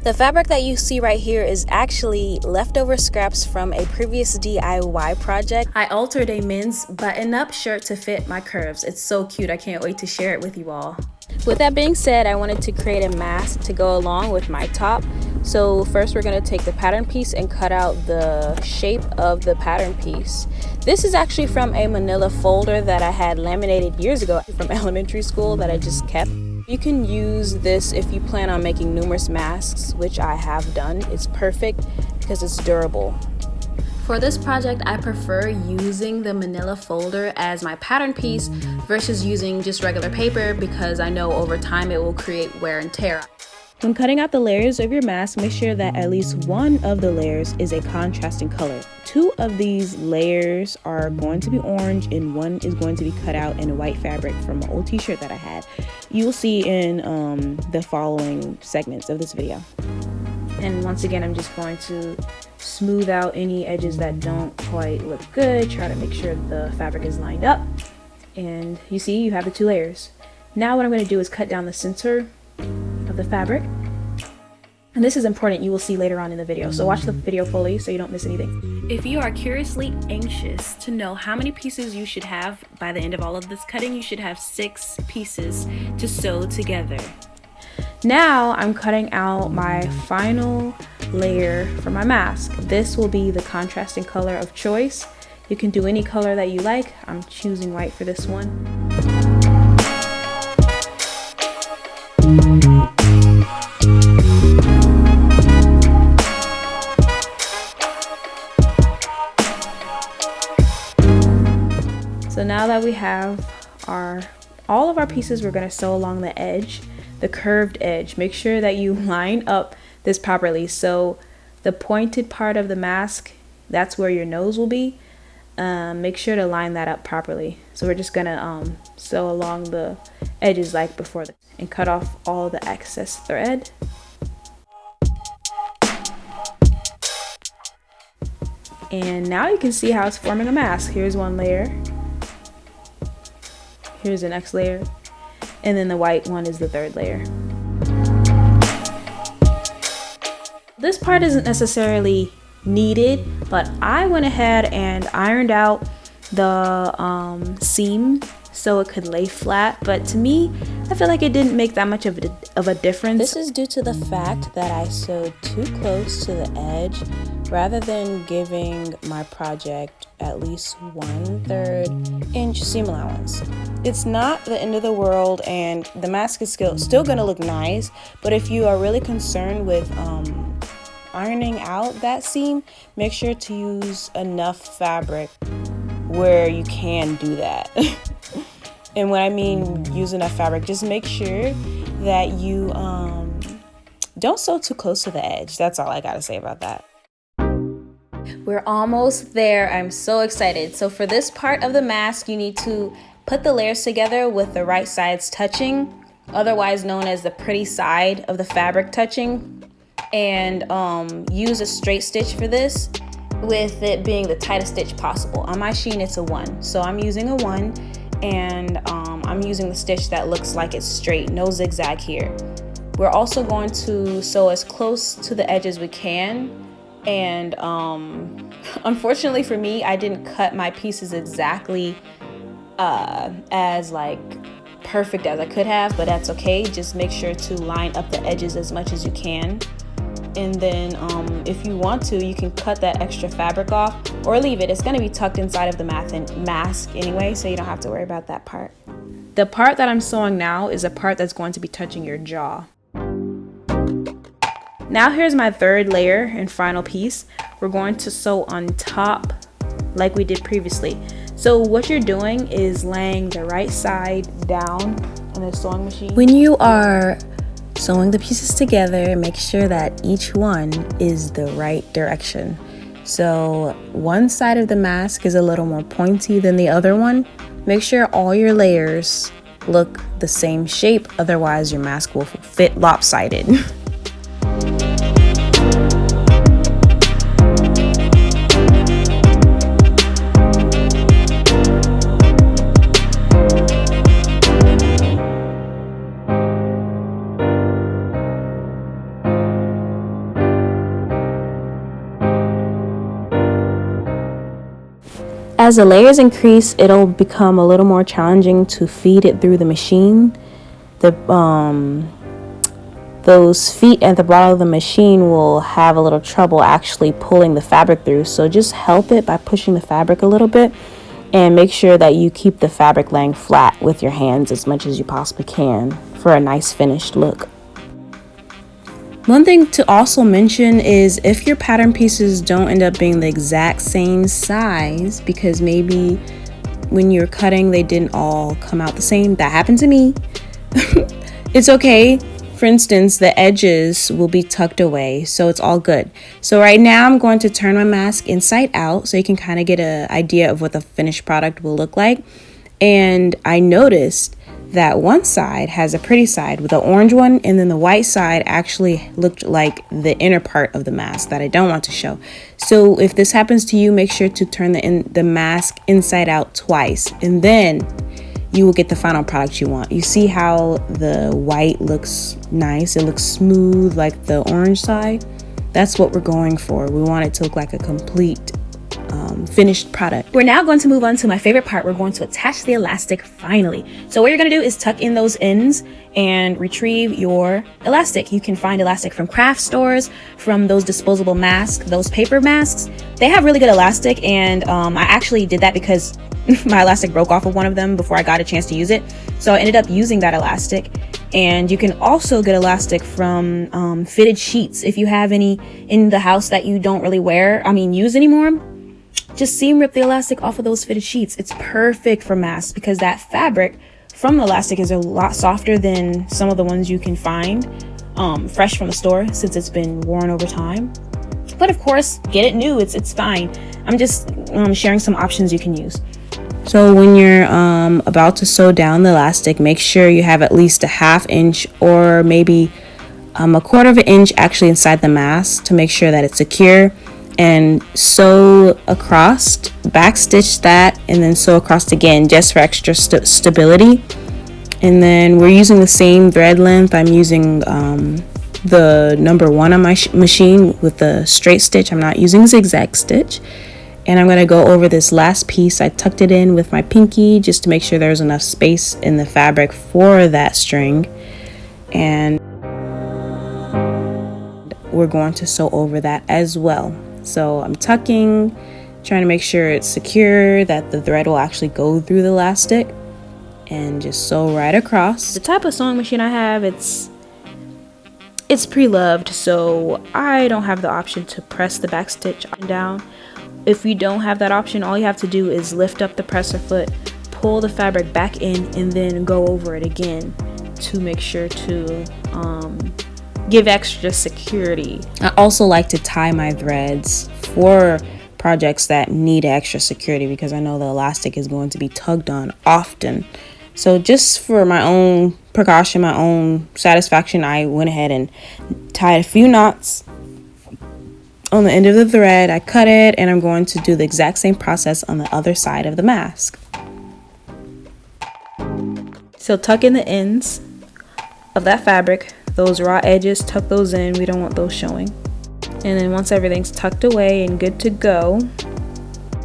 The fabric that you see right here is actually leftover scraps from a previous DIY project. I altered a men's button-up shirt to fit my curves. It's so cute, I can't wait to share it with you all. With that being said, I wanted to create a mask to go along with my top. So first we're going to take the pattern piece and cut out the shape of the pattern piece. This is actually from a manila folder that I had laminated years ago from elementary school that I just kept. You can use this if you plan on making numerous masks, which I have done. It's perfect because it's durable. For this project, I prefer using the manila folder as my pattern piece versus using just regular paper because I know over time it will create wear and tear. When cutting out the layers of your mask, make sure that at least one of the layers is a contrasting color. Two of these layers are going to be orange and one is going to be cut out in a white fabric from an old t-shirt that I had. You will see in the following segments of this video. And once again, I'm just going to smooth out any edges that don't quite look good. Try to make sure the fabric is lined up. And you see, you have the two layers. Now what I'm going to do is cut down the center of the fabric. And this is important, you will see later on in the video. So watch the video fully so you don't miss anything. If you are curiously anxious to know how many pieces you should have by the end of all of this cutting, you should have 6 pieces to sew together. Now I'm cutting out my final layer for my mask. This will be the contrasting color of choice. You can do any color that you like. I'm choosing white for this one. So now that we have all of our pieces, we're going to sew along the edge, the curved edge. Make sure that you line up this properly. So the pointed part of the mask, that's where your nose will be. Make sure to line that up properly. So we're just going to sew along the edges like before and cut off all the excess thread. And now you can see how it's forming a mask. Here's one layer. Here's the next layer, and then the white one is the third layer. This part isn't necessarily needed, but I went ahead and ironed out the seam so it could lay flat, but to me, I feel like it didn't make that much of a difference. This is due to the fact that I sewed too close to the edge rather than giving my project at least 1/3 inch seam allowance. It's not the end of the world and the mask is still gonna look nice, but if you are really concerned with ironing out that seam, make sure to use enough fabric where you can do that. And when I mean use enough fabric, just make sure that you don't sew too close to the edge. That's all I gotta say about that. We're almost there. I'm so excited. So for this part of the mask, you need to put the layers together with the right sides touching, otherwise known as the pretty side of the fabric touching, and use a straight stitch for this, with it being the tightest stitch possible. On my sheen, it's a 1, so I'm using a 1, and I'm using the stitch that looks like it's straight, no zigzag here. We're also going to sew as close to the edge as we can, and unfortunately for me, I didn't cut my pieces exactly as like perfect as I could have, but that's okay. Just make sure to line up the edges as much as you can, and then if you want to, you can cut that extra fabric off or leave it. It's going to be tucked inside of the mask anyway, so you don't have to worry about that part. The part that I'm sewing now is a part that's going to be touching your jaw. Now here's my third layer and final piece. We're going to sew on top like we did previously. So what you're doing is laying the right side down on the sewing machine. When you are sewing the pieces together, make sure that each one is the right direction. So one side of the mask is a little more pointy than the other one. Make sure all your layers look the same shape, otherwise your mask will fit lopsided. As the layers increase, it'll become a little more challenging to feed it through the machine. Those feet at the bottom of the machine will have a little trouble actually pulling the fabric through. So just help it by pushing the fabric a little bit, and make sure that you keep the fabric laying flat with your hands as much as you possibly can for a nice finished look. One thing to also mention is if your pattern pieces don't end up being the exact same size, because maybe when you're cutting they didn't all come out the same. That happened to me. It's okay. For instance, the edges will be tucked away, so it's all good. So right now I'm going to turn my mask inside out so you can kind of get an idea of what the finished product will look like. And I noticed that one side has a pretty side with the orange one, and then the white side actually looked like the inner part of the mask that I don't want to show. So if this happens to you, make sure to turn the mask inside out twice, and then you will get the final product you want. You see how the white looks nice? It looks smooth like the orange side. That's what we're going for. We want it to look like a complete finished product. We're now going to move on to my favorite part. We're going to attach the elastic finally. So what you're going to do is tuck in those ends and retrieve your elastic. You can find elastic from craft stores, from those disposable masks, those paper masks. They have really good elastic, and I actually did that because my elastic broke off of one of them before I got a chance to use it. So I ended up using that elastic. And you can also get elastic from fitted sheets. If you have any in the house that you don't really use anymore, just seam rip the elastic off of those fitted sheets. It's perfect for masks because that fabric from the elastic is a lot softer than some of the ones you can find fresh from the store, since it's been worn over time. But of course, get it new. It's fine. I'm just sharing some options you can use. So when you're about to sew down the elastic, make sure you have at least a 1/2 inch or maybe a 1/4 inch actually inside the mask to make sure that it's secure, and sew across, backstitch that, and then sew across again just for extra stability. And then we're using the same thread length. I'm using the number 1 on my machine with the straight stitch. I'm not using zigzag stitch. And I'm going to go over this last piece. I tucked it in with my pinky just to make sure there's enough space in the fabric for that string. And we're going to sew over that as well. So I'm tucking, trying to make sure it's secure, that the thread will actually go through the elastic, and just sew right across. The type of sewing machine I have, it's pre-loved, so I don't have the option to press the back stitch up and down. If you don't have that option, all you have to do is lift up the presser foot, pull the fabric back in, and then go over it again to make sure to give extra security. I also like to tie my threads for projects that need extra security because I know the elastic is going to be tugged on often. So just for my own precaution, my own satisfaction, I went ahead and tied a few knots on the end of the thread. I cut it, and I'm going to do the exact same process on the other side of the mask. So tuck in the ends of that fabric, those raw edges, tuck those in. We don't want those showing. And then once everything's tucked away and good to go,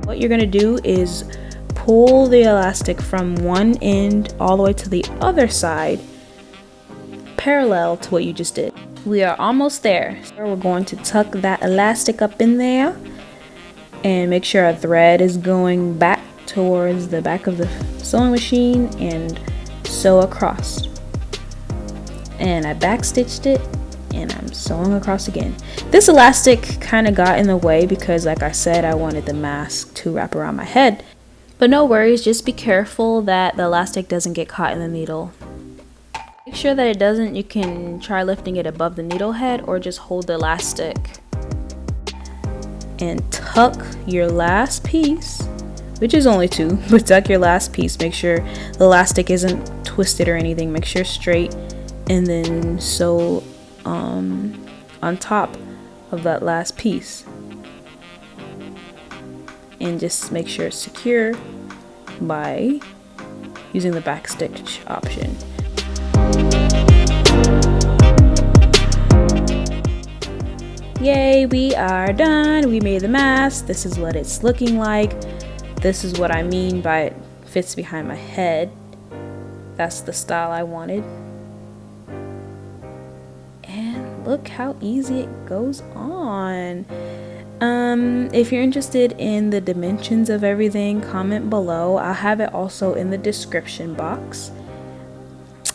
what you're gonna do is pull the elastic from one end all the way to the other side, parallel to what you just did. We are almost there. So we're going to tuck that elastic up in there and make sure our thread is going back towards the back of the sewing machine and sew across. And I backstitched it, and I'm sewing across again. This elastic kind of got in the way because, like I said, I wanted the mask to wrap around my head. But no worries, just be careful that the elastic doesn't get caught in the needle. Make sure that it doesn't. You can try lifting it above the needle head or just hold the elastic and tuck your last piece, which is only 2, but tuck your last piece. Make sure the elastic isn't twisted or anything. Make sure it's straight, and then sew on top of that last piece, and just make sure it's secure by using the back stitch option. Yay, we are done. We made the mask. This is what it's looking like. this is what I mean by it fits behind my head. That's the style I wanted. And look how easy it goes on. If you're interested in the dimensions of everything, comment below. I'll have it also in the description box.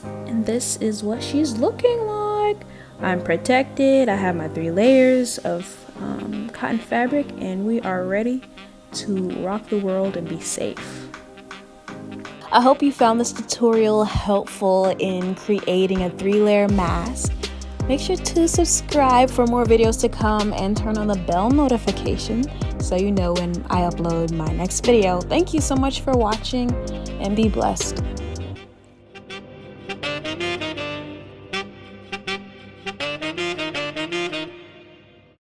And this is what she's looking like. I'm protected. I have my 3 layers of cotton fabric, and we are ready to rock the world and be safe. I hope you found this tutorial helpful in creating a 3-layer mask. Make sure to subscribe for more videos to come and turn on the bell notification so you know when I upload my next video. Thank you so much for watching and be blessed.